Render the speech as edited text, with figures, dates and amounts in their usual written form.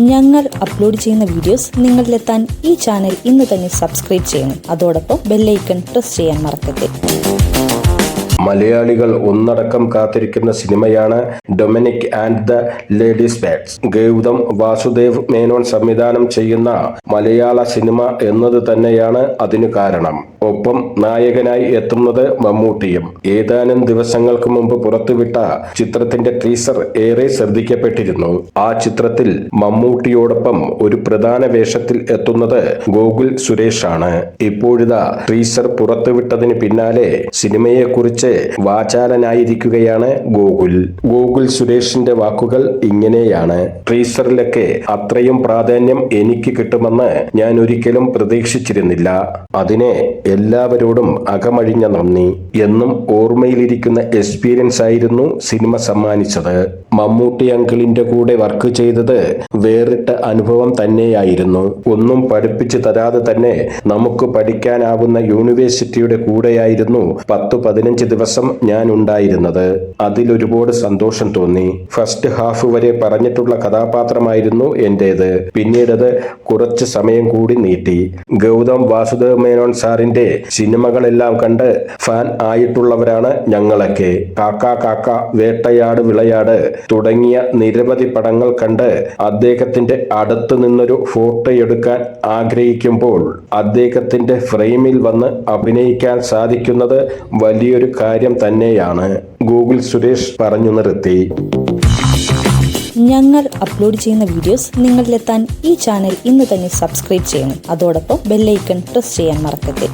ഞങ്ങൾ അപ്ലോഡ് ചെയ്യുന്ന വീഡിയോസ് നിങ്ങളിലെത്താൻ ഈ ചാനൽ ഇന്ന് തന്നെ സബ്സ്ക്രൈബ് ചെയ്യണം. അതോടൊപ്പം ബെല്ലൈക്കൺ പ്രസ് ചെയ്യാൻ മറക്കരുത്. മലയാളികൾ ഒന്നടക്കം കാത്തിരിക്കുന്ന സിനിമയാണ് Dominic and the ladies bats. Gautham Vasudev Menon സംവിധാനം ചെയ്യുന്ന മലയാള സിനിമ എന്നത് തന്നെയാണ് അതിനു കാരണം. ഒപ്പം നായകനായി എത്തുന്നത് മമ്മൂട്ടിയും. ഏതാനും ദിവസങ്ങൾക്ക് മുമ്പ് പുറത്തുവിട്ട ചിത്രത്തിന്റെ ടീസർ ഏറെ ശ്രദ്ധിക്കപ്പെട്ടിരുന്നു. ആ ചിത്രത്തിൽ മമ്മൂട്ടിയോടൊപ്പം ഒരു പ്രധാന വേഷത്തിൽ എത്തുന്നത് ഗോകുൽ സുരേഷാണ്. ഇപ്പോഴിതാ ടീസർ പുറത്തുവിട്ടതിന് പിന്നാലെ സിനിമയെക്കുറിച്ച് വാചാലനായിരിക്കുകയാണ് ഗോകുൽ സുരേഷിന്റെ വാക്കുകൾ ഇങ്ങനെയാണ്: ടീസറിലൊക്കെ അത്രയും പ്രാധാന്യം എനിക്ക് കിട്ടുമെന്ന് ഞാൻ ഒരിക്കലും പ്രതീക്ഷിച്ചിരുന്നില്ല. അതിനെ എല്ലാവരോടും അകമഴിഞ്ഞ നന്ദി. എന്നും ഓർമ്മയിലിരിക്കുന്ന എക്സ്പീരിയൻസ് ആയിരുന്നു സിനിമ സമ്മാനിച്ചത്. മമ്മൂട്ടി അങ്കിളിന്റെ കൂടെ വർക്ക് ചെയ്തത് വേറിട്ട അനുഭവം തന്നെയായിരുന്നു. ഒന്നും പഠിപ്പിച്ചു തരാതെ തന്നെ നമുക്ക് പഠിക്കാനാവുന്ന യൂണിവേഴ്സിറ്റിയുടെ കൂടെയായിരുന്നു 10-15 ദിവസം ഞാൻ ഉണ്ടായിരുന്നത്. അതിലൊരുപാട് സന്തോഷം തോന്നി. ഫസ്റ്റ് ഹാഫ് വരെ പറഞ്ഞിട്ടുള്ള കഥാപാത്രമായിരുന്നു എന്റേത്. പിന്നീടത് കുറച്ച് സമയം കൂടി നീട്ടി. ഗൗതം വാസുദേവ് മേനോൻ സാറിന്റെ സിനിമകളെല്ലാം കണ്ട് ഫാൻ ആയിട്ടുള്ളവരാണ് ഞങ്ങളൊക്കെ. കാക്ക, വേട്ടയാട് വിളയാട് തുടങ്ങിയ നിരവധി പടങ്ങൾ കണ്ട് അദ്ദേഹത്തിന്റെ അടുത്ത് നിന്നൊരു ഫോട്ടോ എടുക്കാൻ ആഗ്രഹിക്കുമ്പോൾ അദ്ദേഹത്തിന്റെ ഫ്രെയിമിൽ വന്ന് അഭിനയിക്കാൻ സാധിക്കുന്നത് വലിയൊരു കാര്യം തന്നെയാണ്. ഗോകുൽ സുരേഷ് പറഞ്ഞു നിർത്തി. ഞങ്ങൾ അപ്ലോഡ് ചെയ്യുന്ന വീഡിയോസ് നിങ്ങളിലെത്താൻ ഈ ചാനൽ ഇന്ന് തന്നെ സബ്സ്ക്രൈബ് ചെയ്യണം. അതോടൊപ്പം ബെല്ലൈക്കൺ പ്രസ് ചെയ്യാൻ മറക്കരുത്.